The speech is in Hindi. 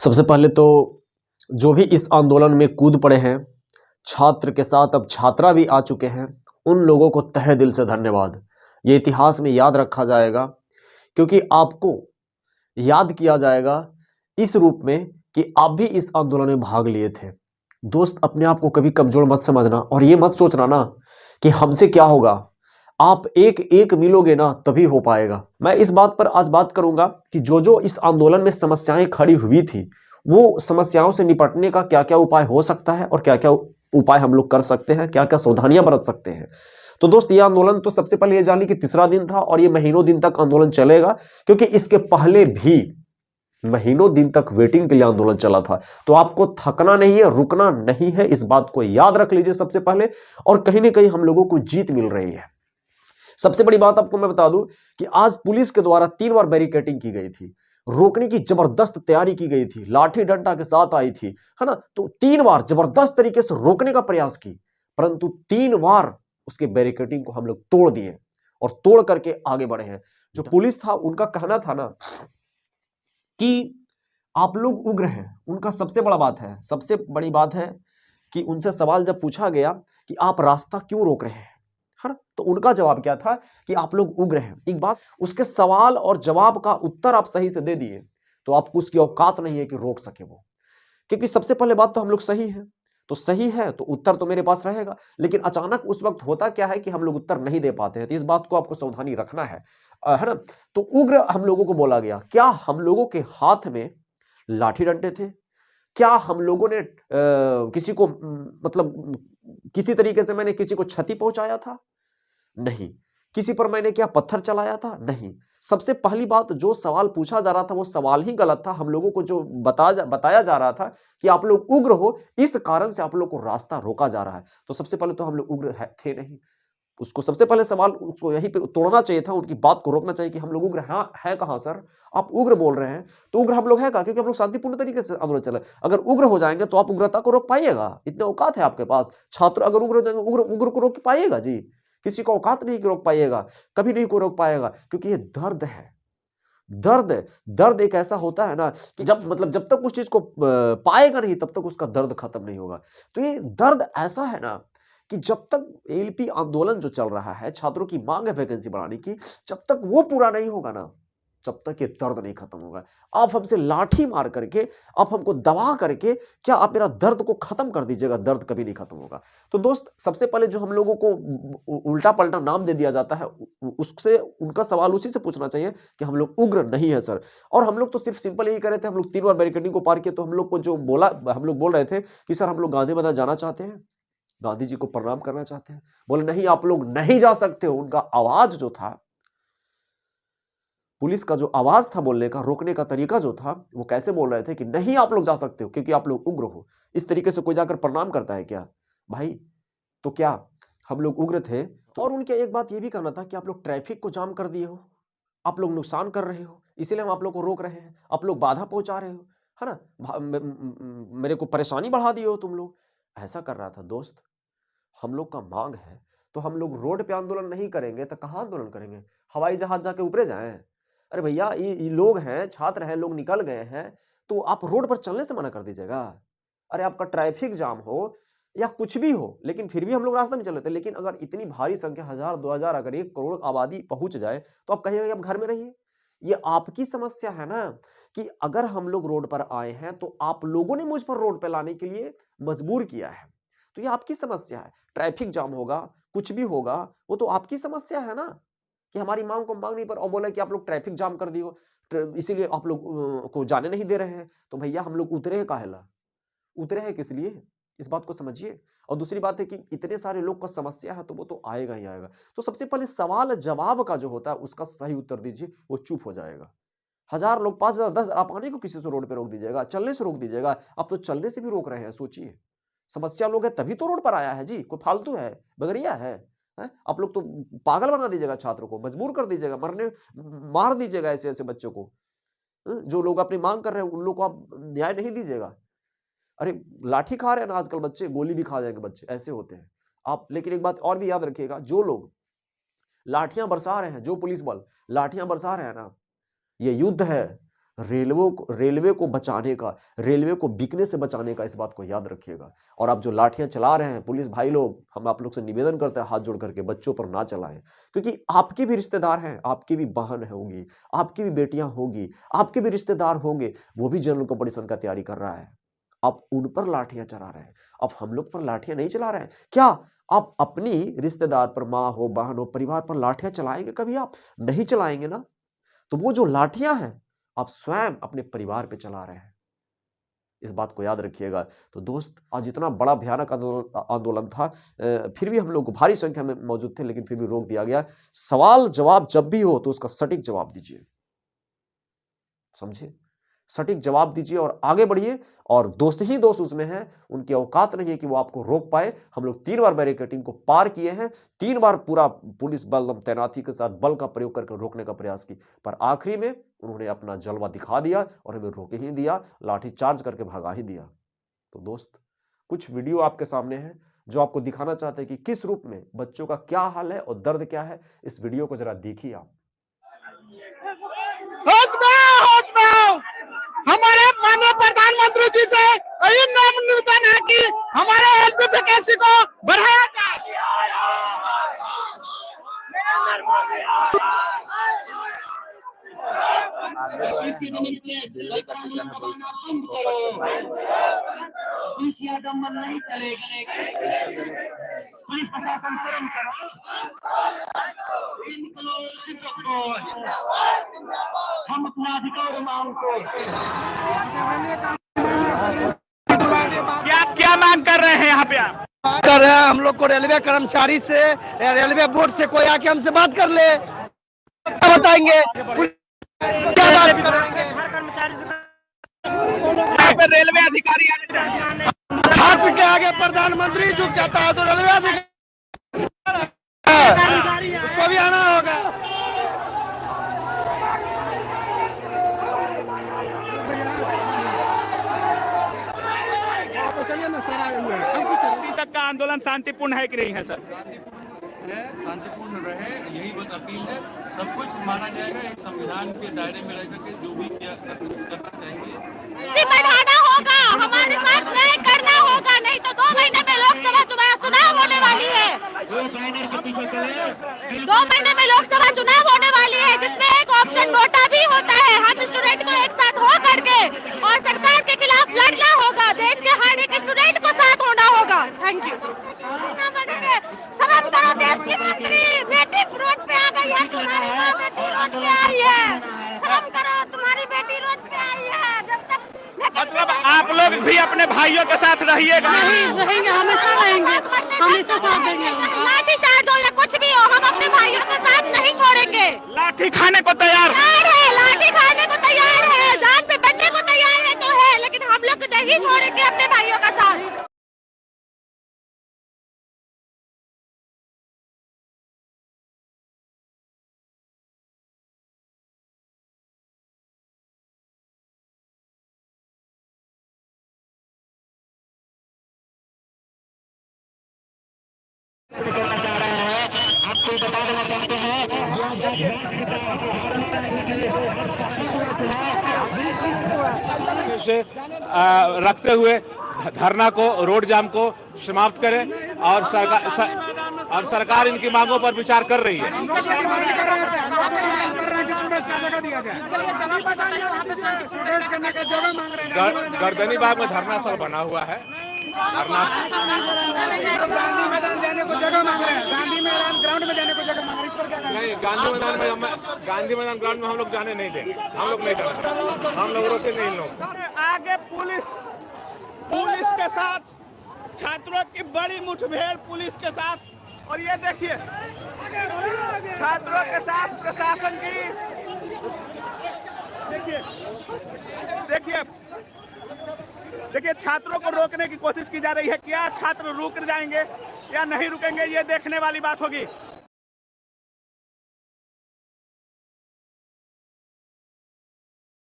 सबसे पहले तो जो भी इस आंदोलन में कूद पड़े हैं, छात्र के साथ अब छात्रा भी आ चुके हैं, उन लोगों को तहे दिल से धन्यवाद। ये इतिहास में याद रखा जाएगा, क्योंकि आपको याद किया जाएगा इस रूप में कि आप भी इस आंदोलन में भाग लिए थे। दोस्त, अपने आप को कभी कमजोर मत समझना और ये मत सोचना ना कि हमसे क्या होगा। आप एक एक मिलोगे ना तभी हो पाएगा। मैं इस बात पर आज बात करूंगा कि जो जो इस आंदोलन में समस्याएं खड़ी हुई थी, वो समस्याओं से निपटने का क्या क्या उपाय हो सकता है और क्या क्या उपाय हम लोग कर सकते हैं, क्या क्या सावधानियां बरत सकते हैं। तो दोस्त, ये आंदोलन तो सबसे पहले ये जानिए कि तीसरा दिन था और ये महीनों दिन तक आंदोलन चलेगा, क्योंकि इसके पहले भी महीनों दिन तक वेटिंग के लिए आंदोलन चला था। तो आपको थकना नहीं है, रुकना नहीं है, इस बात को याद रख लीजिए सबसे पहले। और कहीं ना कहीं हम लोगों को जीत मिल रही है। सबसे बड़ी बात आपको मैं बता दूं कि आज पुलिस के द्वारा 3 बार बैरिकेडिंग की गई थी, रोकने की जबरदस्त तैयारी की गई थी, लाठी डंडा के साथ आई थी, है ना। तो 3 बार जबरदस्त तरीके से रोकने का प्रयास की, परंतु 3 बार उसके बैरिकेडिंग को हम लोग तोड़ दिए और तोड़ करके आगे बढ़े हैं। जो पुलिस था उनका कहना था ना कि आप लोग उग्र हैं, उनका सबसे बड़ी बात है कि उनसे सवाल जब पूछा गया कि आप रास्ता क्यों रोक रहे हैं, है ना, तो उनका जवाब क्या था कि आप लोग उग्र हैं। एक बात, उसके सवाल और जवाब का उत्तर आप सही से दे दिए तो आपको उसकी औकात नहीं है कि रोक सके वो। क्योंकि सबसे पहले बात तो हम लोग सही है, तो सही है तो उत्तर तो मेरे पास रहेगा। लेकिन अचानक उस वक्त होता क्या है कि हम लोग उत्तर नहीं दे पाते हैं, तो इस बात को आपको सावधानी रखना है ना। तो उग्र हम लोगों को बोला गया। क्या हम लोगों के हाथ में लाठी डंडे थे? क्या हम लोगों ने किसी को मतलब किसी तरीके से मैंने किसी को क्षति पहुंचाया था? नहीं। किसी पर मैंने क्या पत्थर चलाया था? नहीं। सबसे पहली बात, जो सवाल पूछा जा रहा था वो सवाल ही गलत था। हम लोगों को जो बताया जा रहा था कि आप लोग उग्र हो, इस कारण से आप लोग को रास्ता रोका जा रहा है। तो सबसे पहले तो हम लोग उग्र थे नहीं। उसको सबसे पहले सवाल उसको यहीं पे तोड़ना चाहिए था, उनकी बात को रोकना चाहिए कि हम लोग उग्र है कहां सर? आप उग्र बोल रहे हैं तो उग्र हम लोग है कहां? क्योंकि हम लोग शांतिपूर्ण तरीके से आंदोलन चला। अगर उग्र हो जाएंगे तो आप उग्रता को रोक पाइएगा? इतने औकात है आपके पास? छात्र अगर उग्र हो जाएंगे, उग्र को रोक पाइएगा जी? किसी को औकात नहीं कि रोक पाइएगा, कभी नहीं को रोक पाएगा, क्योंकि ये दर्द है। दर्द दर्द एक ऐसा होता है ना कि जब तक उस चीज को पाएगा नहीं तब तक उसका दर्द खत्म नहीं होगा। तो ये दर्द ऐसा है ना कि जब तक एलपी आंदोलन जो चल रहा है, छात्रों की मांग है वैकेंसी बढ़ाने की, जब तक वो पूरा नहीं होगा ना, जब तक ये दर्द नहीं खत्म होगा। आप हमसे लाठी मार करके, आप हमको दबा करके क्या आप मेरा दर्द को खत्म कर दीजिएगा? दर्द कभी नहीं खत्म होगा। तो दोस्त, सबसे पहले जो हम लोगों को उल्टा पलटा नाम दे दिया जाता है, उससे उनका सवाल उसी से पूछना चाहिए कि हम लोग उग्र नहीं है सर। और हम लोग तो सिर्फ सिंपल यही कर रहे थे, हम लोग 3 बार बैरिकेडिंग को पार किए, तो हम लोग को जो बोला, हम लोग बोल रहे थे कि सर हम लोग गांधी मैदान जाना चाहते हैं, गांधी जी को प्रणाम करना चाहते हैं। बोले नहीं, आप लोग नहीं जा सकते हो। उनका आवाज जो था, पुलिस का जो आवाज था बोलने का, रोकने का तरीका जो था, वो कैसे बोल रहे थे कि नहीं आप लोग जा सकते हो क्योंकि आप लोग उग्र हो। इस तरीके से कोई जाकर प्रणाम करता है क्या भाई? तो क्या हम लोग उग्र थे? तो और उनके एक बात ये भी कहना था कि आप लोग ट्रैफिक को जाम कर दिए हो, आप लोग नुकसान कर रहे हो, इसीलिए हम आप लोग को रोक रहे हैं, आप लोग बाधा पहुंचा रहे हो, है ना, मेरे को परेशानी बढ़ा दिए हो तुम लोग। ऐसा कर रहा था दोस्त। हम लोग का मांग है तो हम लोग रोड पे आंदोलन नहीं करेंगे तो कहां आंदोलन करेंगे? हवाई जहाज जाके ऊपरे जाएं? अरे भैया, ये लोग हैं, छात्र हैं, लोग निकल गए हैं, तो आप रोड पर चलने से मना कर दीजिएगा? अरे आपका ट्रैफिक जाम हो या कुछ भी हो, लेकिन फिर भी हम लोग रास्ते में चल रहे थे। लेकिन अगर इतनी भारी संख्या, 1000 2000, अगर 1 करोड़ आबादी पहुंच जाए तो आप कहिएगा कि आप घर में रहिए। ये आपकी समस्या है ना कि अगर हम लोग रोड पर आए हैं तो आप लोगों ने मुझ पर रोड पर लाने के लिए मजबूर किया है। तो ये आपकी समस्या है। ट्रैफिक जाम होगा, कुछ भी होगा, वो तो आपकी समस्या है ना कि हमारी मांग को मांग नहीं पर, और बोला कि आप लोग ट्रैफिक जाम कर दियो, इसीलिए आप लोग को जाने नहीं दे रहे हैं। तो भैया हम लोग उतरे हैं काहेला? उतरे हैं किस लिए? इस बात को समझिए। और दूसरी बात है कि इतने सारे लोग का समस्या है तो वो तो आएगा ही आएगा। तो सबसे पहले सवाल जवाब का जो होता है उसका सही उत्तर दीजिए, वो चुप हो जाएगा। 1000 लोग, 5000 10, आप आने को किसी से रोड पे रोक दीजिएगा, चलने से रोक दीजिएगा। आप तो चलने से भी रोक रहे हैं, सोचिए। समस्या लोग है तभी तो रोड पर आया है जी, कोई फालतू है, बगरिया है? हैं? आप लोग तो पागल बना दीजिएगा, छात्रों को मजबूर कर दीजिएगा, मार दीजिएगा ऐसे ऐसे बच्चों को। जो लोग अपनी मांग कर रहे हैं उन लोग को आप न्याय नहीं दीजिएगा। अरे लाठी खा रहे हैं ना आजकल बच्चे, गोली भी खा जाएंगे बच्चे, ऐसे होते हैं आप। लेकिन एक बात और भी याद रखिएगा, जो लोग लाठियां बरसा रहे हैं, जो पुलिस बल लाठियां बरसा रहे हैं ना, ये युद्ध है। रेलवे को बचाने का, रेलवे को बिकने से बचाने का, इस बात को याद रखिएगा। और आप जो लाठियां चला रहे हैं पुलिस भाई लोग, हम आप लोग से निवेदन करते हैं हाथ जोड़ करके, बच्चों पर ना चलाएं, क्योंकि आपके भी रिश्तेदार हैं, आपकी भी बहन होगी, आपकी भी बेटियां होगी, आपके भी रिश्तेदार होंगे, वो भी जनरल कॉम्पिटिशन का तैयारी कर रहा है। आप उन पर लाठियां चला रहे हैं, आप हम लोग पर लाठियां नहीं चला रहे हैं क्या? आप अपनी रिश्तेदार पर, माँ हो, बहन हो, परिवार पर लाठियां चलाएंगे कभी? आप नहीं चलाएंगे ना। तो वो जो लाठियां हैं आप स्वयं अपने परिवार पे चला रहे हैं, इस बात को याद रखिएगा। तो दोस्त, आज इतना बड़ा भयानक आंदोलन था, फिर भी हम लोग भारी संख्या में मौजूद थे, लेकिन फिर भी रोक दिया गया। सवाल जवाब जब भी हो तो उसका सटीक जवाब दीजिए, समझे? सटीक जवाब दीजिए और आगे बढ़िए। और दोस्त ही दोस्त उसमें हैं, उनकी औकात नहीं है कि वो आपको रोक पाए। हम लोग 3 बार बैरिकेडिंग को पार किए हैं, 3 बार पूरा पुलिस बल तैनाती के साथ बल का प्रयोग करके रोकने का प्रयास की, पर आखिरी में उन्होंने अपना जलवा दिखा दिया और हमें रोक ही दिया, लाठी चार्ज करके भगा ही दिया। तो दोस्त, कुछ वीडियो आपके सामने है जो आपको दिखाना चाहते हैं कि किस रूप में बच्चों का क्या हाल है और दर्द क्या है। इस वीडियो को जरा देखिए आप। हमारे माननीय प्रधानमंत्री जी से यही निवेदन है कि हमारे हेल्थ वैकेंसी को बढ़ाया जाए। दमन नहीं चलेगा, प्रशासन शर्म करो। हम अपना अधिकार मांग को क्या मांग कर रहे हैं? यहाँ पे आप कर रहे हैं, हम लोग को रेलवे कर्मचारी से, रेलवे बोर्ड से कोई आके हमसे बात कर ले, बताएंगे क्या बात करेंगे। यहाँ पे रेलवे अधिकारी आने चाहिए। छात्र के आगे प्रधानमंत्री झुक जाता है तो रेलवे अधिकारी उसको भी आना होगा। का आंदोलन शांतिपूर्ण है कि नहीं है? सर, शांतिपूर्ण रहे, यही बस अपील है। सब कुछ माना जाएगा, एक संविधान के दायरे में रहकर के जो भी करना चाहिए बढ़ाना होगा, हमारे साथ नहीं करना होगा, नहीं तो 2 महीने में लोकसभा चुनाव होने वाली है। 2 महीने में लोकसभा चुनाव होने वाली है, जिसमें एक ऑप्शन नोटा भी होता है। हम स्टूडेंट को एक साथ हो करके और सरकार के खिलाफ लड़ना होगा, देश के हर एक स्टूडेंट को साथ होना होगा। Thank you. शर्म करो, देश की मंत्री बेटी रोड पे आ गई है, तुम्हारी माँ बेटी रोड पे आई है। शर्म करो, तुम्हारी बेटी रोड पे आई है। जब तक मतलब आप लोग भी अपने भाइयों के साथ रहिएगा? नहीं रहेंगे, हमेशा रहेंगे, हमेशा साथ देंगे। लाठी चार्ज हो या कुछ भी हो, हम अपने भाइयों के साथ नहीं छोड़ेंगे। लाठी खाने को तैयार है, लाठी खाने को तैयार है, जान पे बनने को तैयार है तो है, लेकिन हम लोग नहीं छोड़ेंगे अपने भाइयों का साथ। आपको बता देना चाहते हैं से रखते हुए धरना को, रोड जाम को समाप्त करें और सरकार इनकी मांगों पर विचार कर रही है। गर्दनी बाग में धरना स्थल बना हुआ है। धरना गांधी मैदान जाने को जगह मांग रहे हैं, गांधी मैदान ग्राउंड में जाने को जगह मांग रहे हैं, इस पर क्या नहीं? गांधी मैदान ग्राउंड में हम लोग जाने नहीं देंगे, हम लोग नहीं जाने, हम लोग रोके नहीं। लोग आगे पुलिस के साथ छात्रों की बड़ी मुठभेड़ पुलिस के साथ, और ये देखिए छात्रों के साथ प्रशासन की, देखिए छात्रों को रोकने की कोशिश की जा रही है। क्या छात्र रुक जाएंगे या नहीं रुकेंगे, ये देखने वाली बात होगी।